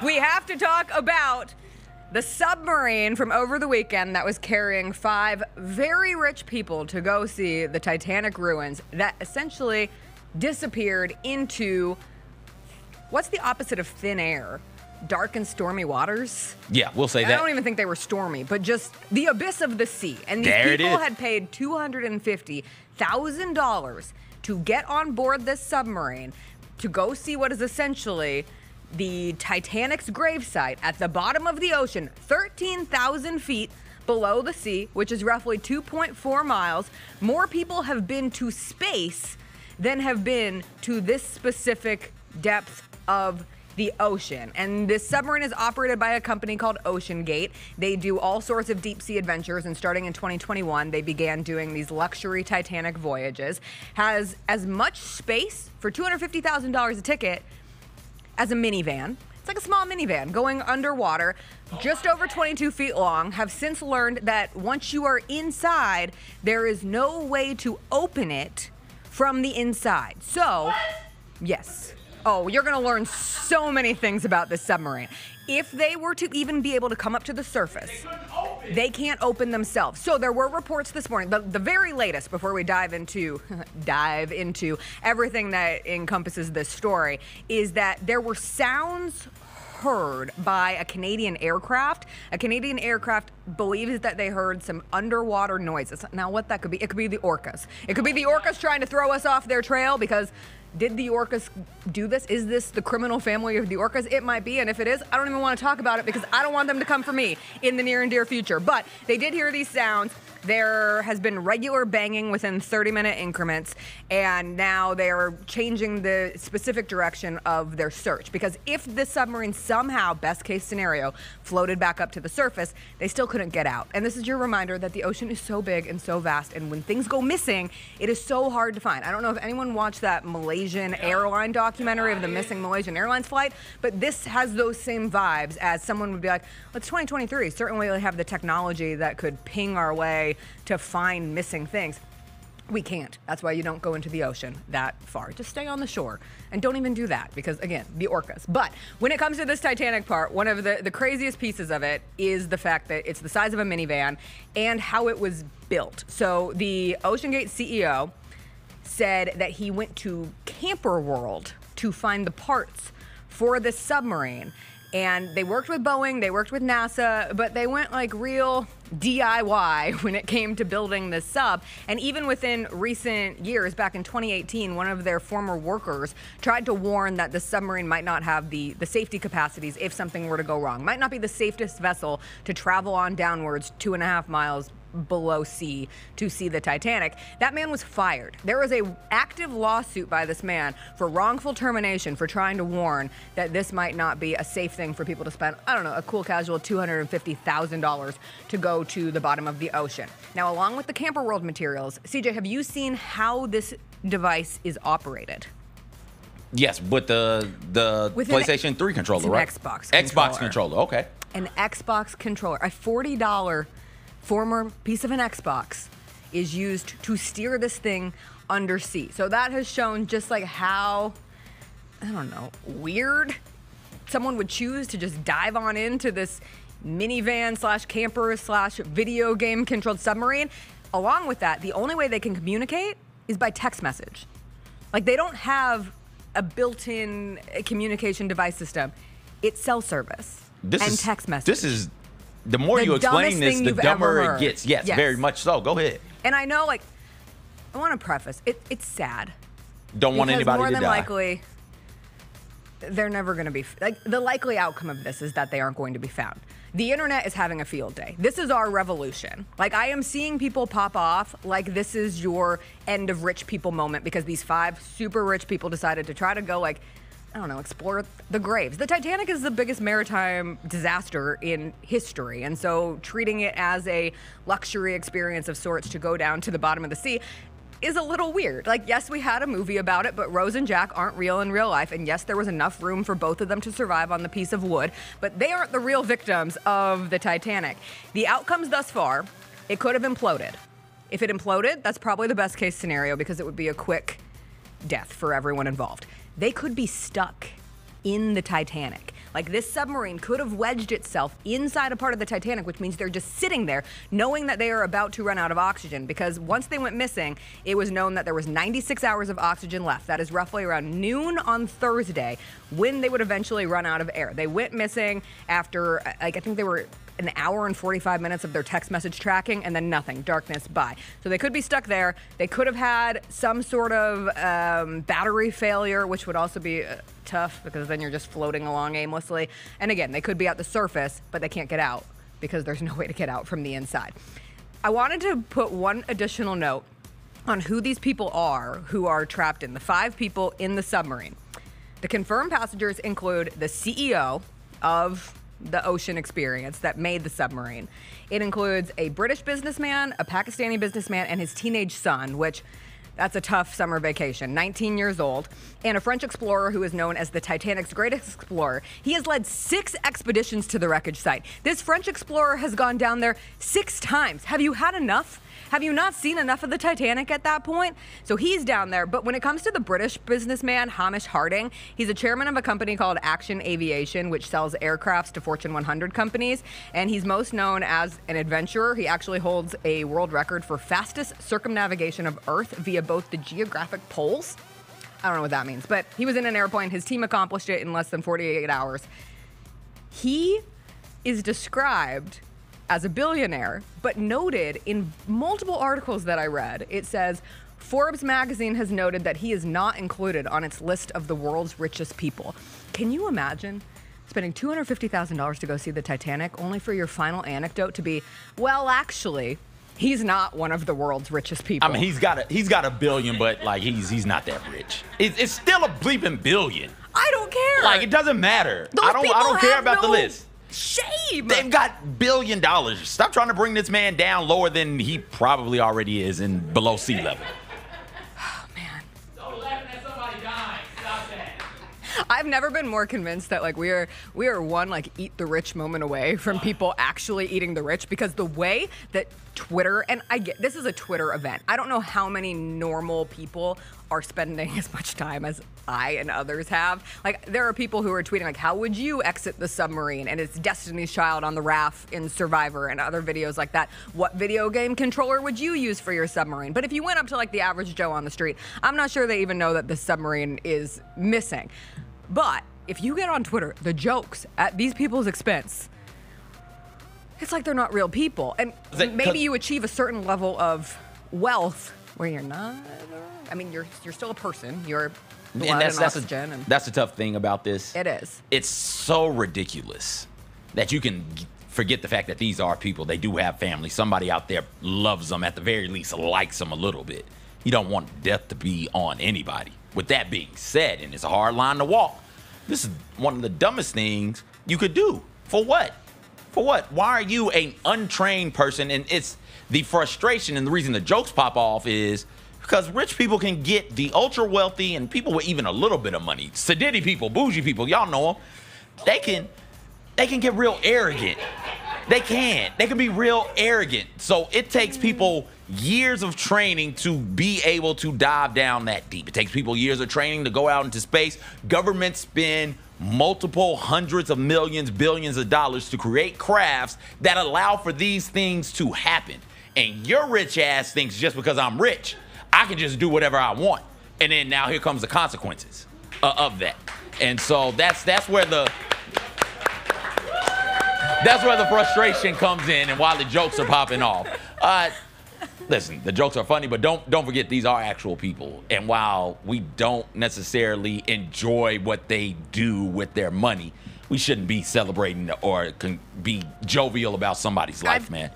We have to talk about the submarine from over the weekend that was carrying 5 very rich people to go see the Titanic ruins that essentially disappeared into, what's the opposite of thin air? Dark and stormy waters? Yeah, we'll say that. I don't even think they were stormy, but just the abyss of the sea. And these people had paid $250,000 to get on board this submarine to go see what is essentially the Titanic's gravesite at the bottom of the ocean, 13,000 feet below the sea, which is roughly 2.4 miles. More people have been to space than have been to this specific depth of the ocean. And this submarine is operated by a company called OceanGate. They do all sorts of deep sea adventures, and starting in 2021, they began doing these luxury Titanic voyages. Has as much space for $250,000 a ticket as a minivan. It's like a small minivan going underwater, just over 22 feet long. Have since learned that once you are inside, there is no way to open it from the inside. So, yes. Oh, you're gonna learn so many things about this submarine. If they were to even be able to come up to the surface, they can't open themselves. So there were reports this morning, the very latest, before we dive into everything that encompasses this story, is that there were sounds heard by a Canadian aircraft. A Canadian aircraft believes that they heard some underwater noises. Now, what that could be? It could be the orcas. It could be the orcas trying to throw us off their trail, because did the orcas do this? Is this the criminal family of the orcas? It might be, and if it is, I don't even want to talk about it because I don't want them to come for me in the near and dear future. But they did hear these sounds. There has been regular banging within 30-minute increments, and now they are changing the specific direction of their search, because if the submarine somehow, best case scenario, floated back up to the surface, they still couldn't get out. And this is your reminder that the ocean is so big and so vast, and when things go missing, it is so hard to find. I don't know if anyone watched that Malaysian airline documentary of the missing Malaysian Airlines flight, but this has those same vibes, as someone would be like, well, it's 2023. Certainly they have the technology that could ping our way to find missing things. We can't. That's why you don't go into the ocean that far. Just stay on the shore, and don't even do that, because again, the orcas. But when it comes to this Titanic part, one of the craziest pieces of it is the fact that it's the size of a minivan and how it was built. So the OceanGate CEO said that he went to Camper World to find the parts for this submarine. And they worked with Boeing, they worked with NASA, but they went like real DIY when it came to building this sub. And even within recent years, back in 2018, one of their former workers tried to warn that the submarine might not have the safety capacities if something were to go wrong. Might not be the safest vessel to travel on downwards 2.5 miles below sea to see the Titanic. That man was fired. There was a active lawsuit by this man for wrongful termination for trying to warn that this might not be a safe thing for people to spend, I don't know, a cool casual $250,000 to go to the bottom of the ocean. Now, along with the Camper World materials, CJ, have you seen how this device is operated? Yes, with the PlayStation 3 controller, right? Xbox controller. Xbox controller, okay. An Xbox controller, a $40 former piece of an Xbox, is used to steer this thing undersea. So that has shown just like how, I don't know, weird someone would choose to just dive on into this minivan slash camper slash video game controlled submarine. Along with that, the only way they can communicate is by text message. Like, they don't have a built-in communication device system. It's cell service and text message. This is, the more you explain this, the dumber it gets. Yes, very much so. Go ahead. And I know, like, I want to preface, it's sad. Don't want anybody to die. More than likely, they're never going to be, like, the likely outcome of this is that they aren't going to be found. The internet is having a field day. This is our revolution. Like, I am seeing people pop off like this is your end of rich people moment, because these 5 super rich people decided to try to go, like, I don't know, explore the graves. The Titanic is the biggest maritime disaster in history, and so treating it as a luxury experience of sorts to go down to the bottom of the sea is a little weird. Like, yes, we had a movie about it, but Rose and Jack aren't real in real life, and yes, there was enough room for both of them to survive on the piece of wood, but they aren't the real victims of the Titanic. The outcomes thus far, it could have imploded. If it imploded, that's probably the best case scenario, because it would be a quick death for everyone involved. They could be stuck in the Titanic. Like, this submarine could have wedged itself inside a part of the Titanic, which means they're just sitting there knowing that they are about to run out of oxygen, because once they went missing, it was known that there was 96 hours of oxygen left. That is roughly around noon on Thursday when they would eventually run out of air. They went missing after, like, I think they were an hour and 45 minutes of their text message tracking, and then nothing, darkness, bye. So they could be stuck there. They could have had some sort of battery failure, which would also be tough, because then you're just floating along aimlessly. And again, they could be at the surface, but they can't get out because there's no way to get out from the inside. I wanted to put one additional note on who these people are who are trapped in, the 5 people in the submarine. The confirmed passengers include the CEO of the Ocean Experience that made the submarine. It includes a British businessman, a Pakistani businessman, and his teenage son, which that's a tough summer vacation, 19 years old, and a French explorer who is known as the Titanic's greatest explorer. He has led 6 expeditions to the wreckage site. This French explorer has gone down there 6 times. Have you had enough? Have you not seen enough of the Titanic at that point? So he's down there. But when it comes to the British businessman, Hamish Harding, he's a chairman of a company called Action Aviation, which sells aircrafts to Fortune 100 companies. And he's most known as an adventurer. He actually holds a world record for fastest circumnavigation of Earth via both the geographic poles. I don't know what that means, but he was in an airplane. His team accomplished it in less than 48 hours. He is described as a billionaire, but noted in multiple articles that I read, it says Forbes magazine has noted that he is not included on its list of the world's richest people. Can you imagine spending $250,000 to go see the Titanic, only for your final anecdote to be, well, actually, he's not one of the world's richest people? I mean, he's got a billion, but like he's not that rich. It's still a bleeping billion. I don't care. Like, it doesn't matter. I don't care about the list. Shame. They've got $1 billion. Stop trying to bring this man down lower than he probably already is and below sea level. Oh, man. Don't laugh at somebody dying. Stop that. I've never been more convinced that, like, we are one, like, eat the rich moment away from people actually eating the rich, because the way that Twitter, and I get this is a Twitter event. I don't know how many normal people are spending as much time as I and others have. Like, there are people who are tweeting, like, how would you exit the submarine? And it's Destiny's Child on the raft in Survivor and other videos like that. What video game controller would you use for your submarine? But if you went up to, like, the average Joe on the street, I'm not sure they even know that the submarine is missing. But if you get on Twitter, the jokes at these people's expense, it's like they're not real people. And maybe you achieve a certain level of wealth where you're not. I mean, you're still a person. You're blood and oxygen. That's the tough thing about this. It is. It's so ridiculous that you can forget the fact that these are people. They do have families. Somebody out there loves them, at the very least likes them a little bit. You don't want death to be on anybody. With that being said, and it's a hard line to walk, this is one of the dumbest things you could do. For what? For what? Why are you an untrained person? And it's the frustration, and the reason the jokes pop off is because rich people can get the ultra wealthy and people with even a little bit of money. Sedity people, bougie people, y'all know them. They can get real arrogant. They can be real arrogant. So it takes people years of training to be able to dive down that deep. It takes people years of training to go out into space. Governments spend multiple hundreds of millions, billions of dollars to create crafts that allow for these things to happen. And your rich ass thinks just because I'm rich, I can just do whatever I want. And then now here comes the consequences of that. And so that's where the frustration comes in, and while the jokes are popping off. Listen, the jokes are funny, but don't forget these are actual people. And while we don't necessarily enjoy what they do with their money, we shouldn't be celebrating or be jovial about somebody's life, man.